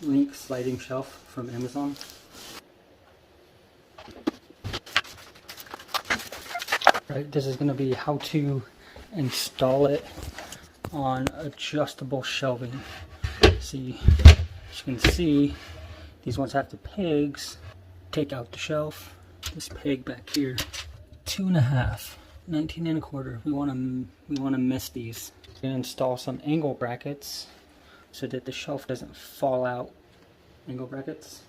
LYNK sliding shelf from Amazon. Right, this is going to be how to install it on adjustable shelving. See, as you can see, these ones have the pegs. Take out the shelf. This peg back here, 2.5, 19 1/4. We want to miss these. We're going to install some angle brackets so that the shelf doesn't fall out. Angle brackets.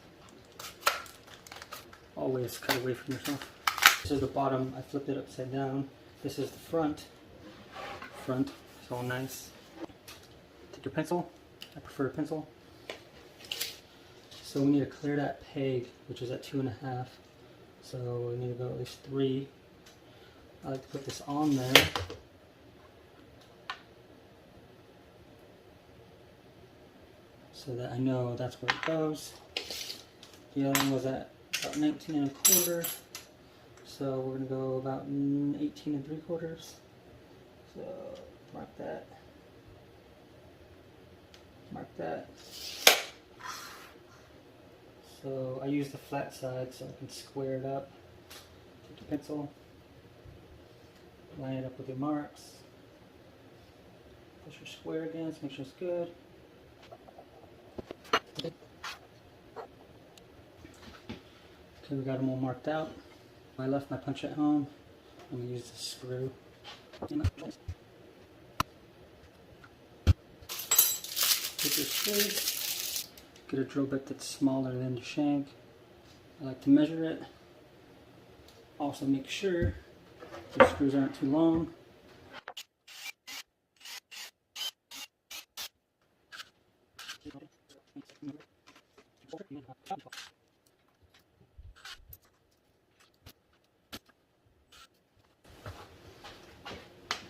Always cut away from yourself. This is the bottom. I flipped it upside down. This is the front. Front. It's all nice. Take your pencil. I prefer a pencil. So we need to clear that peg, which is at 2.5. So we need to go at least 3. I like to put this on there. So that I know that's where it goes. The other one was at about 19 1/4. So we're going to go about 18 3/4. So mark that. Mark that. So I use the flat side so I can square it up. Take your pencil. Line it up with your marks. Push your square again to make sure it's good. Okay, we got them all marked out. I left my punch at home. I'm going to use the screw. Take your screws. Get a drill bit that's smaller than the shank. I like to measure it. Also make sure the screws aren't too long.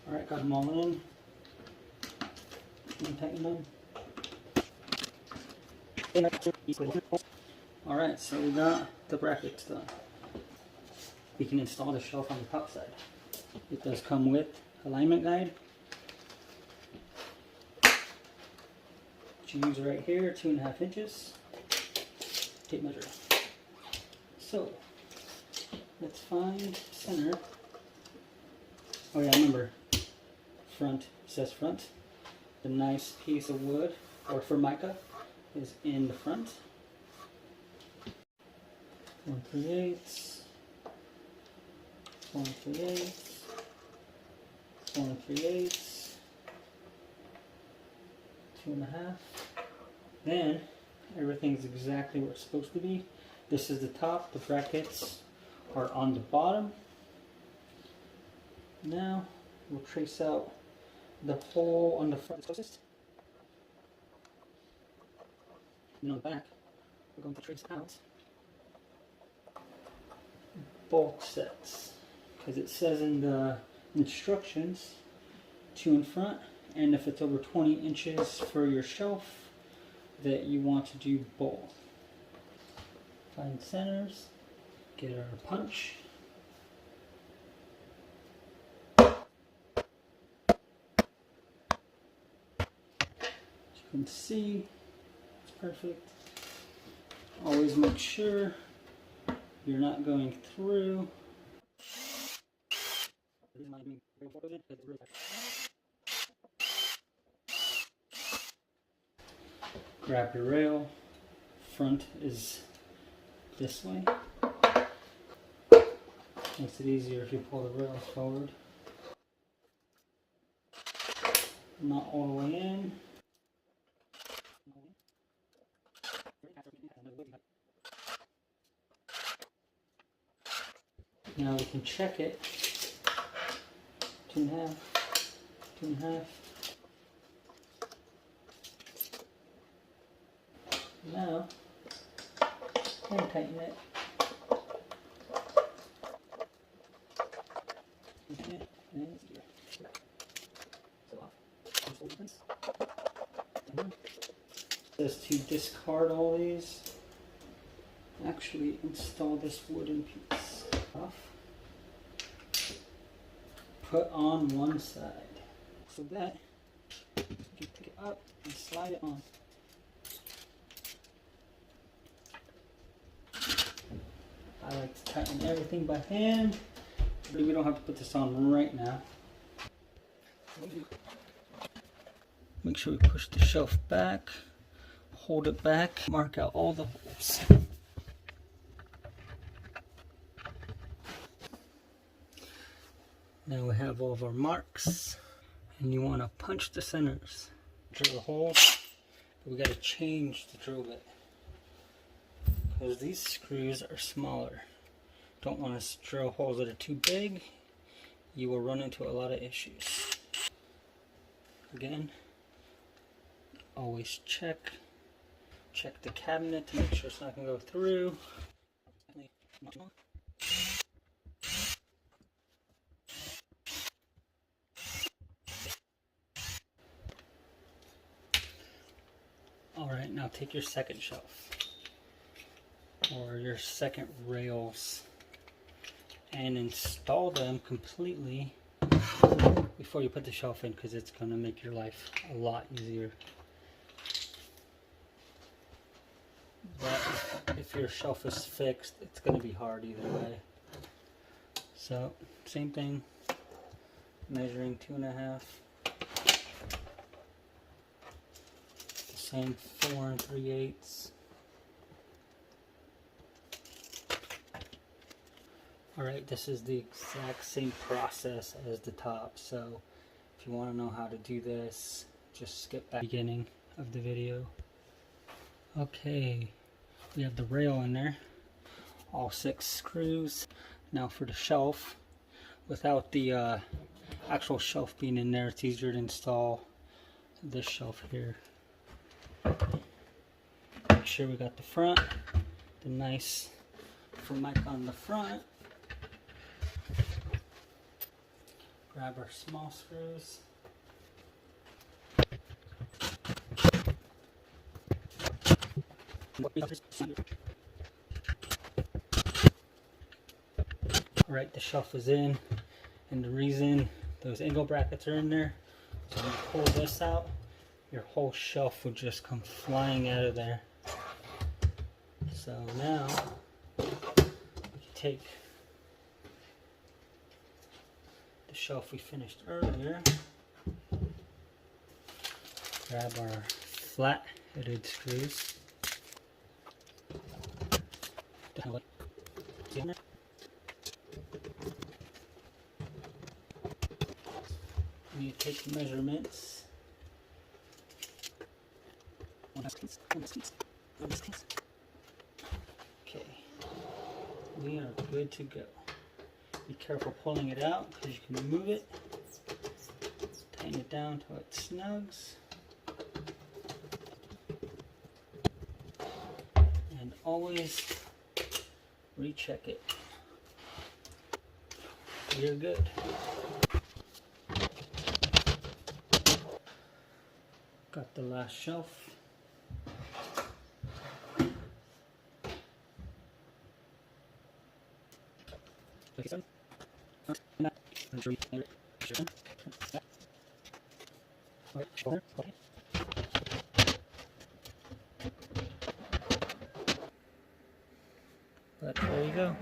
Alright, got them all in. Tighten them. Alright, so we got the brackets done. We can install the shelf on the top side. It does come with alignment guide, which you use right here, 2.5 inches. Tape measure. So let's find center. Oh yeah, remember, front says front. The nice piece of wood or formica is in the front. 1 3/8, 1 3/8, 1 3/8, 2.5. Then everything's exactly where it's supposed to be. This is the top. The brackets are on the bottom. Now we'll trace out the hole on the front closest. And on the back, we're going to trace out bolt sets, because it says in the instructions 2 in front, and if it's over 20 inches for your shelf, that you want to do both. Find centers, get our punch. As you can see, it's perfect. Always make sure you're not going through. Grab your rail. Front is this way. Makes it easier if you pull the rails forward. Not all the way in. Now we can check it. 2.5, 2.5. Now, and tighten it. Okay, and it's here. So off. Says to discard all these. Actually, install this wooden piece. Off. Put on one side so that you pick it up and slide it on. tighten everything by hand. We don't have to put this on right now. Make sure we push the shelf back, hold it back, mark out all the holes. Now we have all of our marks, and you want to punch the centers. Drill holes, but we got to change the drill bit because these screws are smaller. Don't want to drill holes that are too big. You will run into a lot of issues. Again, always check the cabinet to make sure it's not going to go through. Alright, now take your second shelf or your second rails and install them completely before you put the shelf in, because it's going to make your life a lot easier. But if your shelf is fixed, it's going to be hard either way. So, same thing, measuring 2.5. The same 4 3/8. Alright, this is the exact same process as the top, so if you want to know how to do this, just skip back to the beginning of the video. Okay, we have the rail in there, all 6 screws. Now for the shelf, without the actual shelf being in there, it's easier to install this shelf here. Make sure we got the front, the nice formica on the front. Grab our small screws. Alright, the shelf is in, and the reason those angle brackets are in there, so when you pull this out, your whole shelf would just come flying out of there. So now, you take the shelf we finished earlier, grab our flat-headed screws, you take measurements. Okay, we are good to go. Be careful pulling it out because you can move it. Tighten it down till it snugs. And always recheck it. You're good. Got the last shelf. But there you go.